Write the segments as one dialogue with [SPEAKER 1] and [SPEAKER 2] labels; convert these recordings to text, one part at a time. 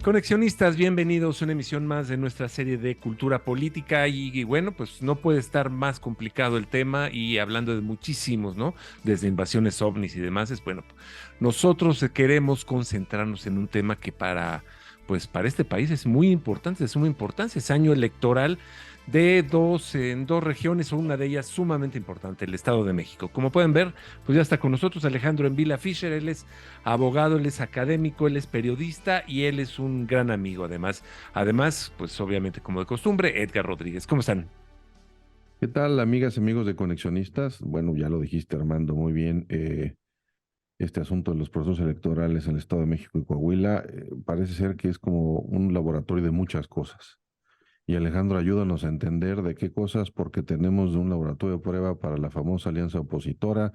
[SPEAKER 1] Conexionistas, bienvenidos a una emisión más de nuestra serie de cultura política y bueno, pues no puede estar más complicado el tema y hablando de muchísimos, ¿no? Desde invasiones ovnis y demás, bueno, nosotros queremos concentrarnos en un tema que pues para este país es muy importante, es muy importante, es año electoral en dos regiones, o una de ellas sumamente importante, el Estado de México. Como pueden ver, pues ya está con nosotros Alejandro Envila Fischer, él es abogado, él es académico, él es periodista y él es un gran amigo además, pues obviamente como de costumbre, Edgar Rodríguez. ¿Cómo están?
[SPEAKER 2] ¿Qué tal, amigas y amigos de Conexionistas? Bueno, ya lo dijiste, Armando, muy bien. Este asunto de los procesos electorales en el Estado de México y Coahuila parece ser que es como un laboratorio de muchas cosas. Y Alejandro, ayúdanos a entender de qué cosas, porque tenemos un laboratorio de prueba para la famosa alianza opositora,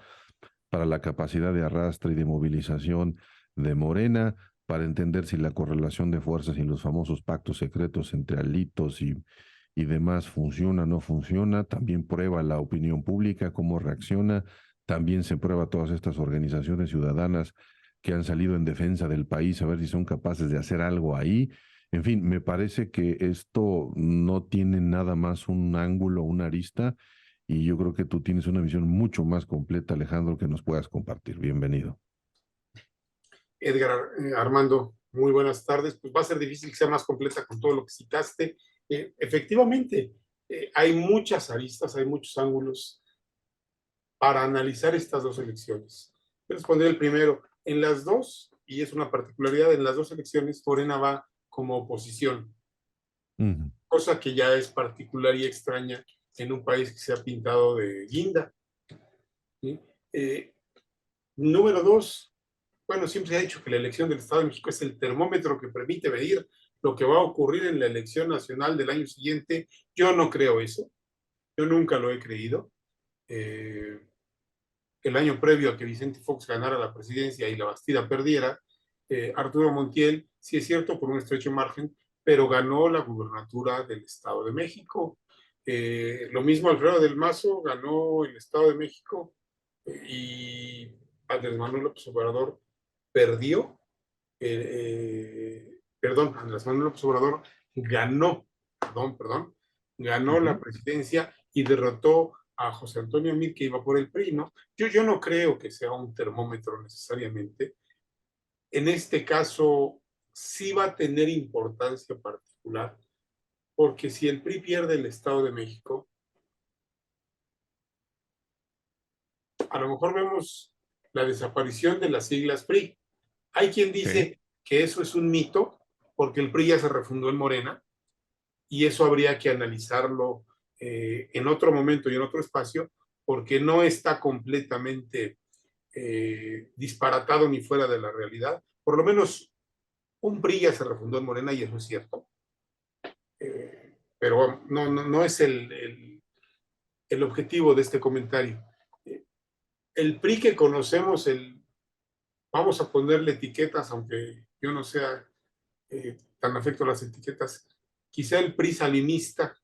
[SPEAKER 2] para la capacidad de arrastre y de movilización de Morena, para entender si la correlación de fuerzas y los famosos pactos secretos entre alitos y demás funciona o no funciona. También prueba la opinión pública, cómo reacciona. También se prueba todas estas organizaciones ciudadanas que han salido en defensa del país, a ver si son capaces de hacer algo ahí. En fin, me parece que esto no tiene nada más un ángulo, una arista, y yo creo que tú tienes una visión mucho más completa, Alejandro, que nos puedas compartir. Bienvenido.
[SPEAKER 3] Edgar, Armando, muy buenas tardes. Pues va a ser difícil que sea más completa con todo lo que citaste. Efectivamente, hay muchas aristas, hay muchos ángulos para analizar estas dos elecciones. Voy a responder el primero. En las dos, y es una particularidad, en las dos elecciones Morena va como oposición,
[SPEAKER 2] Ujú.
[SPEAKER 3] cosa que ya es particular y extraña en un país que se ha pintado de guinda, ¿sí? Número dos, bueno, siempre se ha dicho que la elección del Estado de México es el termómetro que permite medir lo que va a ocurrir en la elección nacional del año siguiente. Yo no creo eso, yo nunca lo he creído. Eh, el año previo a que Vicente Fox ganara la presidencia y la Bastida perdiera, Arturo Montiel, sí es cierto, por un estrecho margen, pero ganó la gubernatura del Estado de México. Lo mismo Alfredo del Mazo ganó el Estado de México y Andrés Manuel López Obrador perdió, perdón, Andrés Manuel López Obrador ganó, ganó la
[SPEAKER 2] Ujú.
[SPEAKER 3] presidencia y derrotó a José Antonio Meade, que iba por el PRI, ¿no? Yo no creo que sea un termómetro necesariamente. En este caso, sí va a tener importancia particular, porque si el PRI pierde el Estado de México, a lo mejor vemos la desaparición de las siglas PRI. Hay quien
[SPEAKER 2] Sí.
[SPEAKER 3] dice que eso es un mito, porque el PRI ya se refundó en Morena, y eso habría que analizarlo en otro momento y en otro espacio, porque no está completamente disparatado ni fuera de la realidad. Por lo menos un PRI ya se refundó en Morena y eso es cierto. Pero no es el objetivo de este comentario. El PRI que conocemos, vamos a ponerle etiquetas, aunque yo no sea tan afecto a las etiquetas, quizá el PRI salinista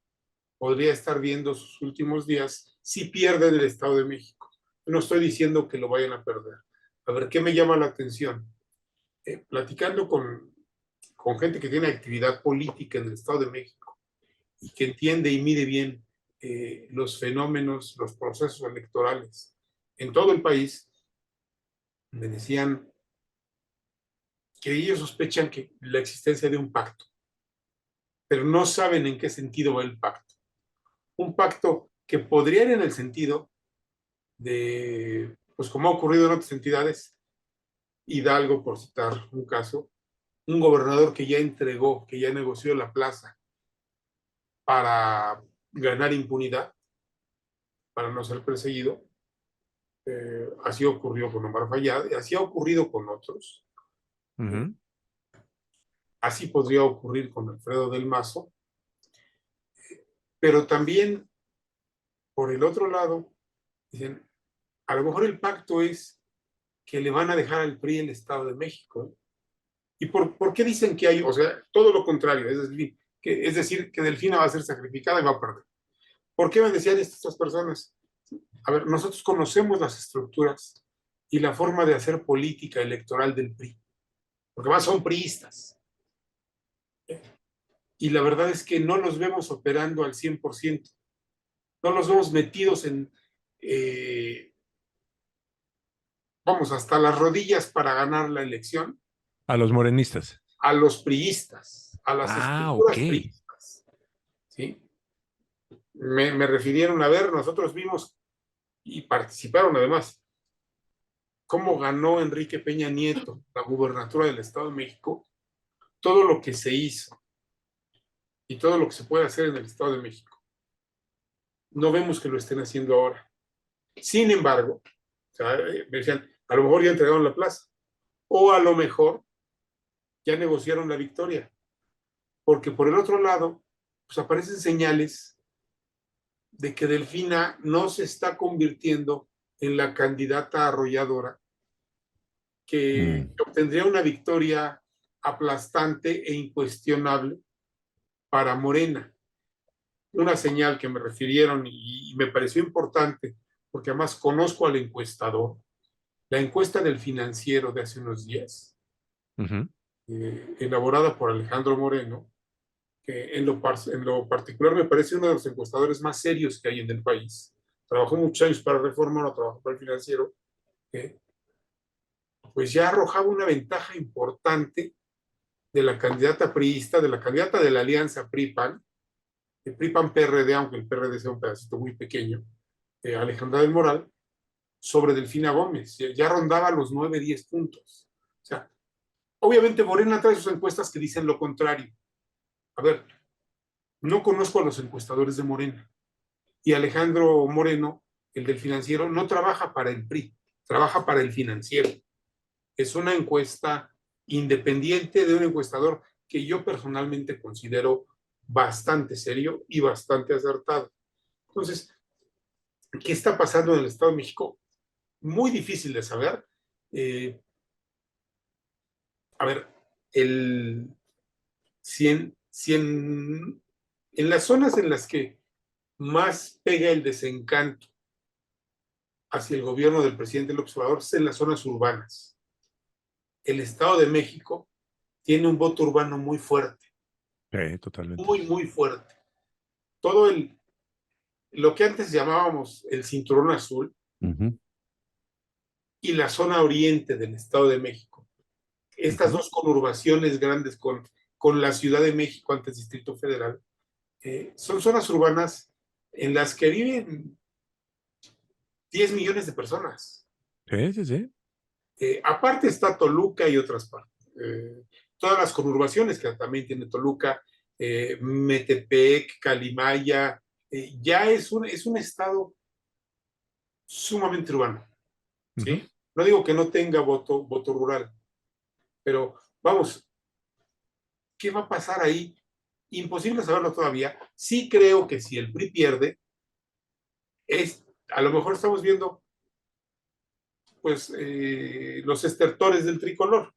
[SPEAKER 3] podría estar viendo sus últimos días si pierden el Estado de México. No estoy diciendo que lo vayan a perder. A ver, ¿qué me llama la atención? Platicando con gente que tiene actividad política en el Estado de México y que entiende y mide bien los fenómenos, los procesos electorales en todo el país, me decían que ellos sospechan que la existencia de un pacto, pero no saben en qué sentido va el pacto. Un pacto que podría ir en el sentido de, pues como ha ocurrido en otras entidades, Hidalgo, por citar un caso, un gobernador que ya entregó, que ya negoció la plaza para ganar impunidad, para no ser perseguido. Así ocurrió con Omar Fayad, así ha ocurrido con otros. Eh,
[SPEAKER 1] Ujú.
[SPEAKER 3] Así podría ocurrir con Alfredo del Mazo, pero también, por el otro lado, dicen, a lo mejor el pacto es que le van a dejar al PRI el Estado de México. ¿Y por qué dicen que hay, o sea, todo lo contrario, es decir, que Delfina va a ser sacrificada y va a perder? ¿Por qué me decían estas personas? A ver, nosotros conocemos las estructuras y la forma de hacer política electoral del PRI, porque más son priistas. Y la verdad es que no los vemos operando al 100%. No los vemos metidos vamos, hasta las rodillas para ganar la elección
[SPEAKER 1] A los morenistas.
[SPEAKER 3] a los priistas, a las
[SPEAKER 1] Ah, ok.
[SPEAKER 3] estructuras priistas. ¿Sí? Me refirieron a ver, nosotros vimos y participaron además cómo ganó Enrique Peña Nieto la gubernatura del Estado de México, todo lo que se hizo y todo lo que se puede hacer en el Estado de México. No vemos que lo estén haciendo ahora. Sin embargo, o sea, me decían, a lo mejor ya entregaron la plaza, o a lo mejor ya negociaron la victoria, porque por el otro lado, pues aparecen señales de que Delfina no se está convirtiendo en la candidata arrolladora que obtendría una victoria aplastante e incuestionable para Morena. Una señal que me refirieron y me pareció importante, porque además conozco al encuestador, la encuesta del Financiero de hace unos días, elaborada por Alejandro Moreno, que en lo particular me parece uno de los encuestadores más serios que hay en el país. Trabajó muchos años para Reforma, no trabajó para el Financiero, pues ya arrojaba una ventaja importante de la candidata priista, de la candidata de la alianza PRI-PAN, el PRI-PAN-PRD, aunque el PRD sea un pedacito muy pequeño, Alejandra del Moral, sobre Delfina Gómez. Ya rondaba los 9, 10 puntos. O sea, obviamente Morena trae sus encuestas que dicen lo contrario. A ver, no conozco a los encuestadores de Morena. Y Alejandro Moreno, el del Financiero, no trabaja para el PRI, trabaja para el Financiero. Es una encuesta independiente de un encuestador que yo personalmente considero bastante serio y bastante acertado. Entonces, ¿qué está pasando en el Estado de México? Muy difícil de saber. A ver, si en las zonas en las que más pega el desencanto hacia el gobierno del presidente López Obrador es en las zonas urbanas. El Estado de México tiene un voto urbano muy fuerte.
[SPEAKER 1] Totalmente.
[SPEAKER 3] Muy, muy fuerte. Todo lo que antes llamábamos el cinturón azul y la zona oriente del Estado de México. Estas dos conurbaciones grandes con la Ciudad de México, antes Distrito Federal, son zonas urbanas en las que viven 10 millones de personas.
[SPEAKER 1] Sí, sí, sí.
[SPEAKER 3] Aparte está Toluca y otras partes. Todas las conurbaciones que también tiene Toluca, Metepec, Calimaya, ya es un estado sumamente urbano. ¿Sí? No digo que no tenga voto rural, pero vamos, ¿qué va a pasar ahí? Imposible saberlo todavía. Sí creo que si el PRI pierde, a lo mejor estamos viendo pues los estertores del tricolor.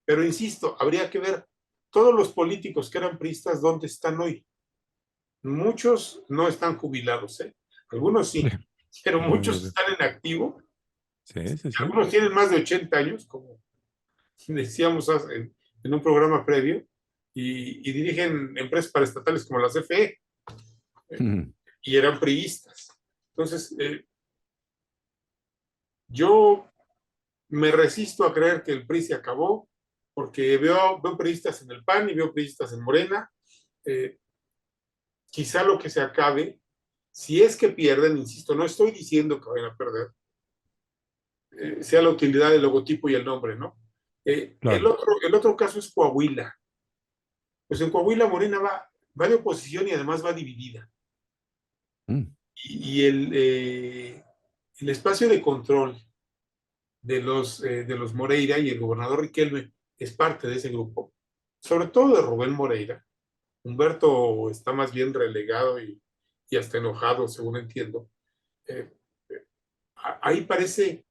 [SPEAKER 3] Pero insisto, habría que ver todos los políticos que eran priistas, ¿dónde están hoy? Muchos no están jubilados, ¿eh? Algunos sí, pero muchos están en activo.
[SPEAKER 1] Sí, sí, sí.
[SPEAKER 3] Algunos tienen más de 80 años, como decíamos en un programa previo, y dirigen empresas paraestatales como la CFE, y eran priistas. Entonces, yo me resisto a creer que el PRI se acabó, porque veo priistas en el PAN y veo priistas en Morena. Quizá lo que se acabe, si es que pierden, insisto, no estoy diciendo que vayan a perder, sea la utilidad del logotipo y el nombre, ¿no?
[SPEAKER 1] Claro.
[SPEAKER 3] El otro caso es Coahuila. Pues en Coahuila Morena va de oposición y además va dividida. Y el espacio de control de los Moreira y el gobernador Riquelme es parte de ese grupo, sobre todo de Rubén Moreira. Humberto está más bien relegado y hasta enojado, según entiendo. Ahí parece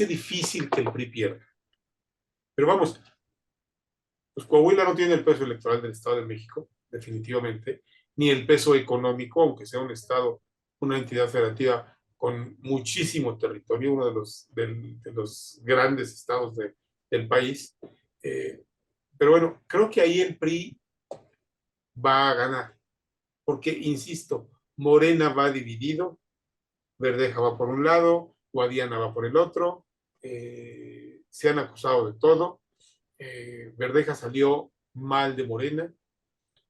[SPEAKER 3] difícil que el PRI pierda. Pero vamos, pues Coahuila no tiene el peso electoral del Estado de México, definitivamente, ni el peso económico, aunque sea un Estado, una entidad federativa con muchísimo territorio, uno de los grandes estados del país. Pero bueno, creo que ahí el PRI va a ganar. Porque, insisto, Morena va dividido, Verdeja va por un lado, Guadiana va por el otro, se han acusado de todo. Verdeja salió mal de Morena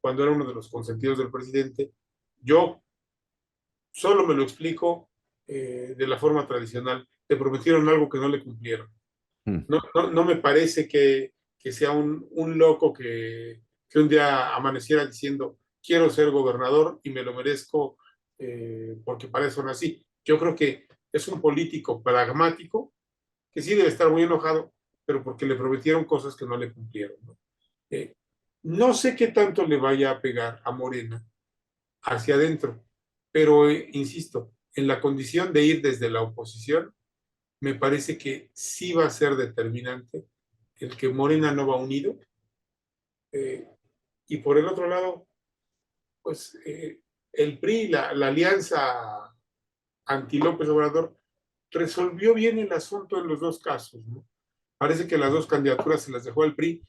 [SPEAKER 3] cuando era uno de los consentidos del presidente. Yo solo me lo explico de la forma tradicional. Le prometieron algo que no le cumplieron.
[SPEAKER 2] Mm.
[SPEAKER 3] No me parece que sea un loco que un día amaneciera diciendo quiero ser gobernador y me lo merezco porque para eso nací. Yo creo que es un político pragmático que sí debe estar muy enojado, pero porque le prometieron cosas que no le cumplieron. Eh, no sé qué tanto le vaya a pegar a Morena hacia adentro, pero insisto, en la condición de ir desde la oposición, me parece que sí va a ser determinante el que Morena no va unido. Eh, y por el otro lado, pues el PRI, la alianza anti-López Obrador, resolvió bien el asunto en los dos casos, ¿no? Parece que las dos candidaturas se las dejó al PRI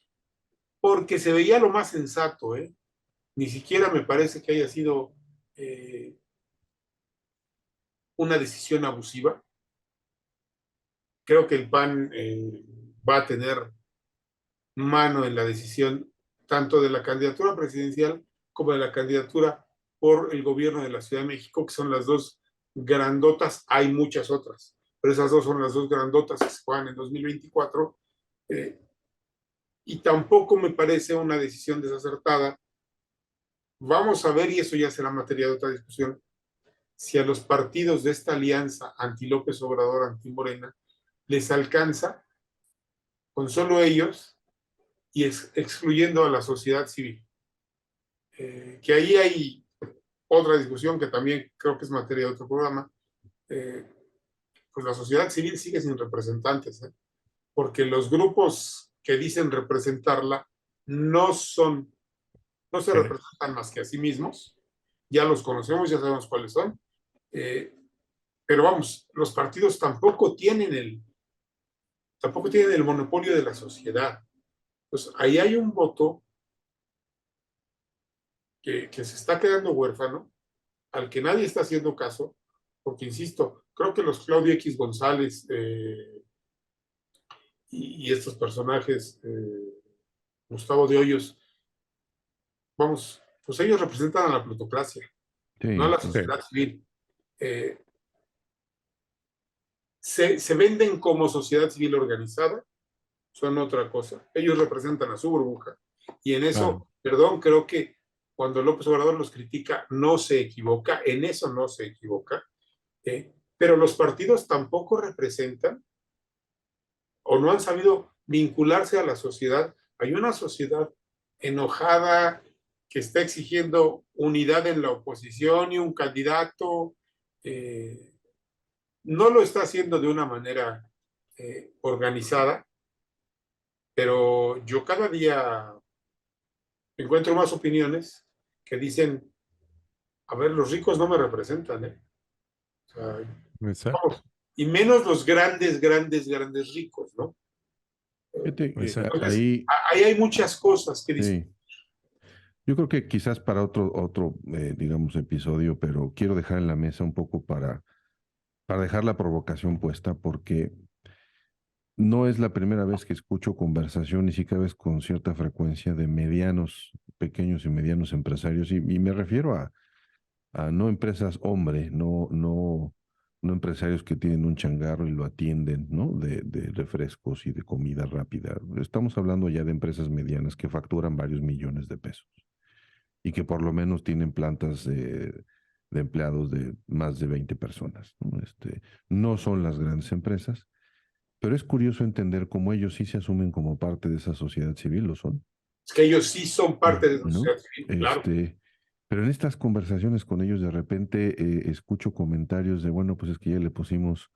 [SPEAKER 3] porque se veía lo más sensato, ¿eh? Ni siquiera me parece que haya sido una decisión abusiva. Creo que el PAN va a tener mano en la decisión tanto de la candidatura presidencial como de la candidatura por el gobierno de la Ciudad de México, que son las dos grandotas. Hay muchas otras, pero esas dos son las dos grandotas que se juegan en 2024. Eh, y tampoco me parece una decisión desacertada. Vamos a ver, y eso ya será materia de otra discusión, si a los partidos de esta alianza anti-López Obrador, anti-Morena, les alcanza con solo ellos y excluyendo a la sociedad civil. Que ahí hay otra discusión que también creo que es materia de otro programa. Pues la sociedad civil sigue sin representantes, porque los grupos que dicen representarla no son, no se representan más que a sí mismos. Ya los conocemos, ya sabemos cuáles son. Pero vamos, los partidos tampoco tienen el monopolio de la sociedad. Pues ahí hay un voto que se está quedando huérfano, al que nadie está haciendo caso, porque insisto, creo que los Claudio X González y estos personajes, Gustavo de Hoyos, vamos, pues ellos representan a la plutocracia, no a
[SPEAKER 2] Sí,
[SPEAKER 3] la
[SPEAKER 2] sí.
[SPEAKER 3] sociedad civil. Se venden como sociedad civil organizada, son otra cosa. Ellos representan a su burbuja. Y en eso, perdón, creo que cuando López Obrador los critica, no se equivoca, en eso no se equivoca. Pero los partidos tampoco representan o no han sabido vincularse a la sociedad. Hay una sociedad enojada que está exigiendo unidad en la oposición y un candidato. No lo está haciendo de una manera organizada, pero yo cada día encuentro más opiniones que dicen, a ver, los ricos no me representan, ¿eh? O sea, vamos, y menos los grandes, grandes, grandes ricos, ¿no?
[SPEAKER 2] Fíjate,
[SPEAKER 3] Entonces,
[SPEAKER 2] ahí,
[SPEAKER 3] ahí hay muchas cosas que dicen.
[SPEAKER 2] sí. Yo creo que quizás para otro digamos, episodio, pero quiero dejar en la mesa un poco para dejar la provocación puesta, porque no es la primera vez que escucho conversaciones y cada vez con cierta frecuencia de medianos, pequeños y medianos empresarios, y me refiero a no empresas hombre, no empresarios que tienen un changarro y lo atienden, ¿no? De refrescos y de comida rápida. Estamos hablando ya de empresas medianas que facturan varios millones de pesos y que por lo menos tienen plantas de empleados de más de 20 personas, ¿no? No son las grandes empresas, pero es curioso entender cómo ellos sí se asumen como parte de esa sociedad civil, ¿lo son?
[SPEAKER 3] Es que ellos sí son parte de la
[SPEAKER 2] ¿No?
[SPEAKER 3] sociedad civil, claro.
[SPEAKER 2] Pero en estas conversaciones con ellos de repente escucho comentarios de, bueno, pues es que ya le pusimos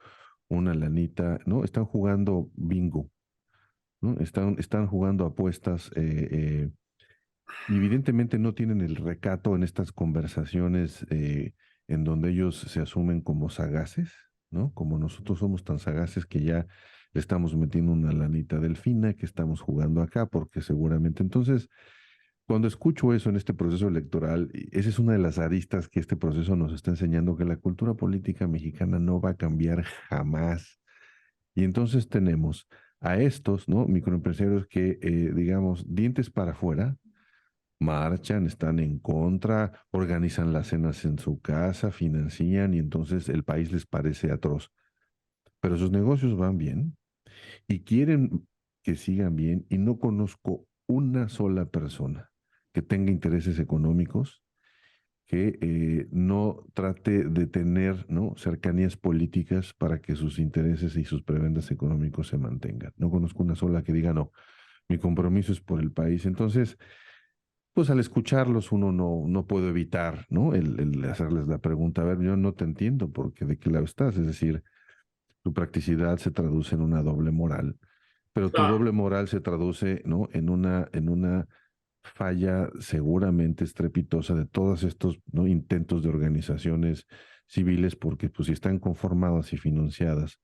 [SPEAKER 2] una lanita, ¿no? Están jugando bingo, ¿no? Están jugando apuestas. Y evidentemente no tienen el recato en estas conversaciones en donde ellos se asumen como sagaces, ¿no? Como nosotros somos tan sagaces que ya le estamos metiendo una lanita delfina que estamos jugando acá, porque seguramente entonces Cuando escucho eso en este proceso electoral, esa es una de las aristas que este proceso nos está enseñando, que la cultura política mexicana no va a cambiar jamás. Y entonces tenemos a estos, ¿no? Microempresarios que, digamos, dientes para afuera, marchan, están en contra, organizan las cenas en su casa, financian y entonces el país les parece atroz. Pero sus negocios van bien y quieren que sigan bien y no conozco una sola persona que tenga intereses económicos que no trate de tener, ¿no?, cercanías políticas para que sus intereses y sus prebendas económicos se mantengan. No conozco una sola que diga, no, mi compromiso es por el país. Entonces, pues al escucharlos uno no puede evitar, ¿no?, el hacerles la pregunta, a ver, yo no te entiendo, porque ¿de qué lado estás? Es decir, tu practicidad se traduce en una doble moral, pero tu
[SPEAKER 3] Claro,
[SPEAKER 2] doble moral se traduce, ¿no?, en una falla seguramente estrepitosa de todos estos, ¿no?, intentos de organizaciones civiles, porque pues si están conformadas y financiadas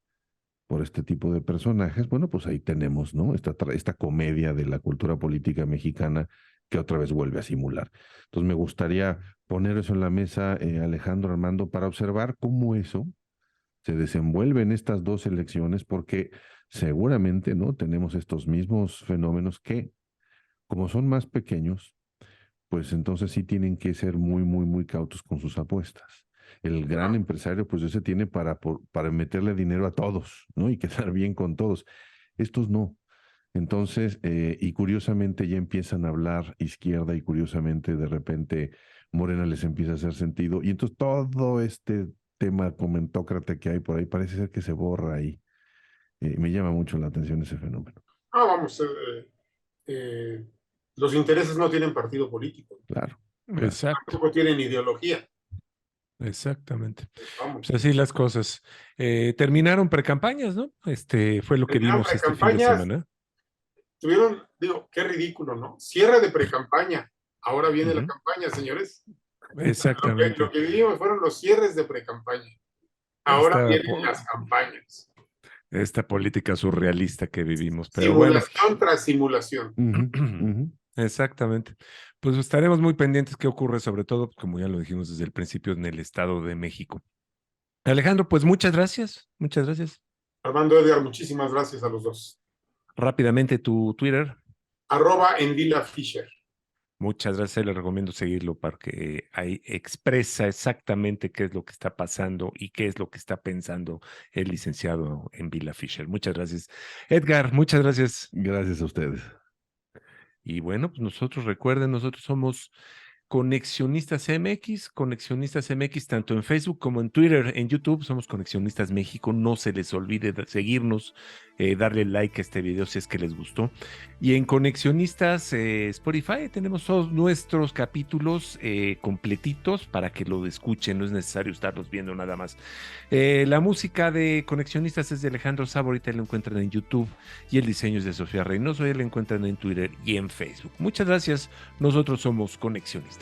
[SPEAKER 2] por este tipo de personajes, bueno, pues ahí tenemos, ¿no?, esta comedia de la cultura política mexicana que otra vez vuelve a simular. Entonces me gustaría poner eso en la mesa, Alejandro, Armando, para observar cómo eso se desenvuelve en estas dos elecciones, porque seguramente, ¿no?, tenemos estos mismos fenómenos que, como son más pequeños, pues entonces sí tienen que ser muy, muy, muy cautos con sus apuestas. El gran
[SPEAKER 3] claro.
[SPEAKER 2] empresario, pues ese tiene para meterle dinero a todos, ¿no? Y quedar bien con todos. Estos no. Entonces, y curiosamente ya empiezan a hablar izquierda y curiosamente de repente Morena les empieza a hacer sentido. Y entonces todo este tema comentócrata que hay por ahí parece ser que se borra ahí. Me llama mucho la atención ese fenómeno.
[SPEAKER 3] Vamos, eh, los intereses no tienen partido político,
[SPEAKER 2] Claro, claro.
[SPEAKER 1] Exacto,
[SPEAKER 3] tampoco tienen ideología.
[SPEAKER 1] exactamente.
[SPEAKER 3] Vamos,
[SPEAKER 1] Pues así las cosas. Terminaron precampañas, ¿no? Fue lo que
[SPEAKER 3] terminaron
[SPEAKER 1] vimos este fin de
[SPEAKER 3] precampañas,
[SPEAKER 1] semana.
[SPEAKER 3] tuvieron, digo, qué ridículo, ¿no? Cierre de precampaña. Ahora viene la
[SPEAKER 1] Ujú.
[SPEAKER 3] campaña, señores. Lo
[SPEAKER 1] Exactamente.
[SPEAKER 3] que vivimos fueron los cierres de precampaña. Ahora
[SPEAKER 1] Esta,
[SPEAKER 3] vienen
[SPEAKER 1] po-
[SPEAKER 3] las campañas.
[SPEAKER 1] esta política surrealista que vivimos. Pero bueno,
[SPEAKER 3] Simulación tras simulación.
[SPEAKER 2] Ujú, ujú.
[SPEAKER 1] exactamente. Pues estaremos muy pendientes qué ocurre, sobre todo, como ya lo dijimos desde el principio, en el Estado de México. Alejandro, pues muchas gracias. Muchas gracias.
[SPEAKER 3] Armando, Edgar, muchísimas gracias a los dos.
[SPEAKER 1] Rápidamente tu Twitter.
[SPEAKER 3] En Vila Fisher.
[SPEAKER 1] Muchas gracias. Le recomiendo seguirlo para que ahí expresa exactamente qué es lo que está pasando y qué es lo que está pensando el licenciado en Villa Fisher. Muchas gracias. Edgar, muchas gracias.
[SPEAKER 2] Gracias a ustedes.
[SPEAKER 1] Y bueno, pues nosotros recuerden, nosotros somos Conexionistas MX, tanto en Facebook como en Twitter, en YouTube, somos Conexionistas México. No se les olvide seguirnos, darle like a este video si es que les gustó. Y en Conexionistas Spotify tenemos todos nuestros capítulos completitos para que lo escuchen, no es necesario estarlos viendo nada más. La música de Conexionistas es de Alejandro Sabo, ahorita lo encuentran en YouTube, y el diseño es de Sofía Reynoso, y lo encuentran en Twitter y en Facebook. Muchas gracias, nosotros somos Conexionistas.